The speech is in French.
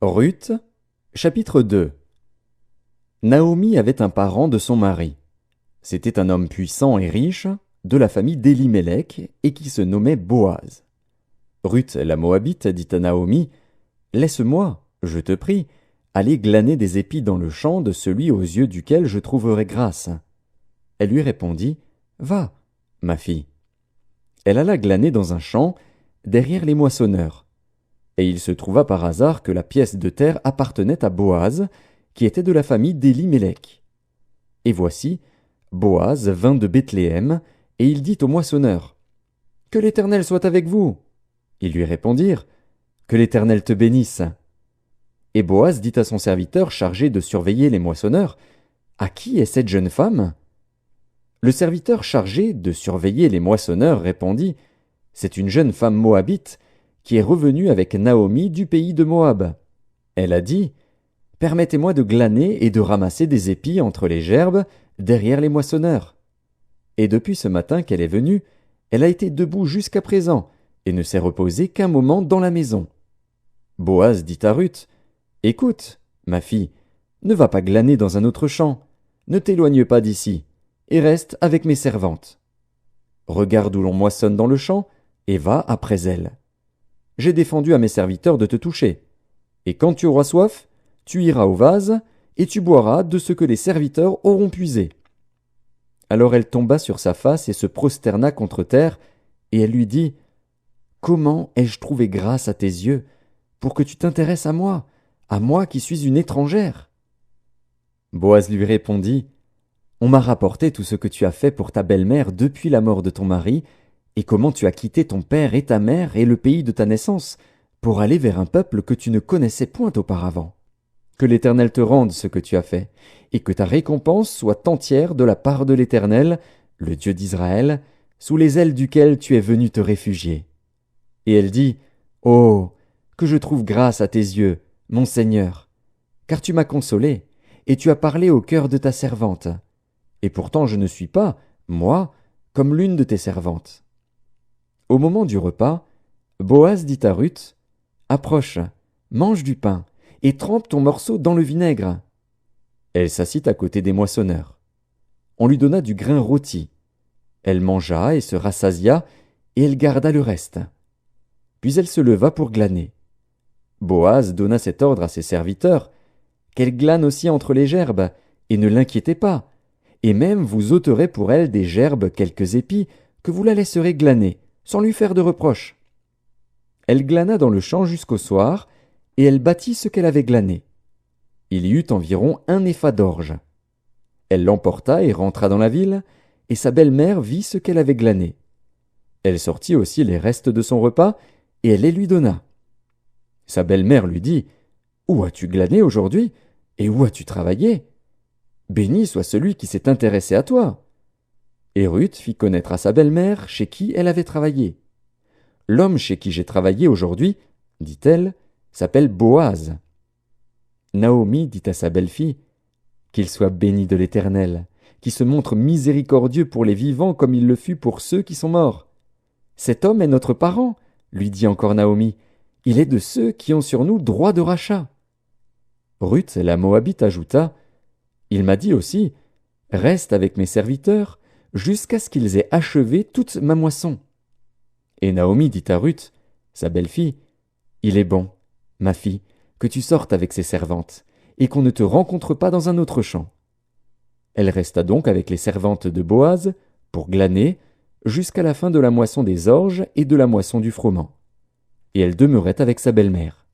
Ruth, chapitre 2. Naomi avait un parent de son mari. C'était un homme puissant et riche, de la famille d'Élimélec, et qui se nommait Boaz. Ruth, la Moabite, dit à Naomi, « Laisse-moi, je te prie, aller glaner des épis dans le champ de celui aux yeux duquel je trouverai grâce. » Elle lui répondit, « Va, ma fille. » Elle alla glaner dans un champ, derrière les moissonneurs. Et il se trouva par hasard que la pièce de terre appartenait à Boaz, qui était de la famille d'Élimélec. Et voici, Boaz vint de Bethléem, et il dit aux moissonneurs, « Que l'Éternel soit avec vous. » Ils lui répondirent, « Que l'Éternel te bénisse. » Et Boaz dit à son serviteur chargé de surveiller les moissonneurs, « À qui est cette jeune femme ?» Le serviteur chargé de surveiller les moissonneurs répondit, « C'est une jeune femme moabite, qui est revenue avec Naomi du pays de Moab. Elle a dit, « Permettez-moi de glaner et de ramasser des épis entre les gerbes, derrière les moissonneurs. » Et depuis ce matin qu'elle est venue, elle a été debout jusqu'à présent, et ne s'est reposée qu'un moment dans la maison. Boaz dit à Ruth, « Écoute, ma fille, ne va pas glaner dans un autre champ, ne t'éloigne pas d'ici, et reste avec mes servantes. Regarde où l'on moissonne dans le champ, et va après elles. J'ai défendu à mes serviteurs de te toucher. Et quand tu auras soif, tu iras au vase, et tu boiras de ce que les serviteurs auront puisé. » Alors elle tomba sur sa face et se prosterna contre terre, et elle lui dit, « Comment ai-je trouvé grâce à tes yeux, pour que tu t'intéresses à moi qui suis une étrangère ?» Boaz lui répondit, « On m'a rapporté tout ce que tu as fait pour ta belle-mère depuis la mort de ton mari, et comment tu as quitté ton père et ta mère et le pays de ta naissance, pour aller vers un peuple que tu ne connaissais point auparavant. Que l'Éternel te rende ce que tu as fait, et que ta récompense soit entière de la part de l'Éternel, le Dieu d'Israël, sous les ailes duquel tu es venu te réfugier. » Et elle dit, « Oh, que je trouve grâce à tes yeux, mon Seigneur, car tu m'as consolé, et tu as parlé au cœur de ta servante. Et pourtant je ne suis pas, moi, comme l'une de tes servantes. » Au moment du repas, Boaz dit à Ruth, « Approche, mange du pain, et trempe ton morceau dans le vinaigre. » Elle s'assit à côté des moissonneurs. On lui donna du grain rôti. Elle mangea et se rassasia, et elle garda le reste. Puis elle se leva pour glaner. Boaz donna cet ordre à ses serviteurs, « Qu'elle glane aussi entre les gerbes, et ne l'inquiétez pas, et même vous ôterez pour elle des gerbes quelques épis, que vous la laisserez glaner, sans lui faire de reproche. » Elle glana dans le champ jusqu'au soir, et elle bâtit ce qu'elle avait glané. Il y eut environ 1 épha d'orge. Elle l'emporta et rentra dans la ville, et sa belle-mère vit ce qu'elle avait glané. Elle sortit aussi les restes de son repas, et elle les lui donna. Sa belle-mère lui dit, « Où as-tu glané aujourd'hui, et où as-tu travaillé? Béni soit celui qui s'est intéressé à toi. » Et Ruth fit connaître à sa belle-mère chez qui elle avait travaillé. « L'homme chez qui j'ai travaillé aujourd'hui, dit-elle, s'appelle Boaz. » Naomi dit à sa belle-fille, « Qu'il soit béni de l'Éternel, qui se montre miséricordieux pour les vivants comme il le fut pour ceux qui sont morts. Cet homme est notre parent, lui dit encore Naomi, il est de ceux qui ont sur nous droit de rachat. » Ruth, la Moabite, ajouta, « Il m'a dit aussi, reste avec mes serviteurs, jusqu'à ce qu'ils aient achevé toute ma moisson. » Et Naomi dit à Ruth, sa belle-fille, « Il est bon, ma fille, que tu sortes avec ces servantes, et qu'on ne te rencontre pas dans un autre champ. » Elle resta donc avec les servantes de Boaz, pour glaner, jusqu'à la fin de la moisson des orges et de la moisson du froment. Et elle demeurait avec sa belle-mère.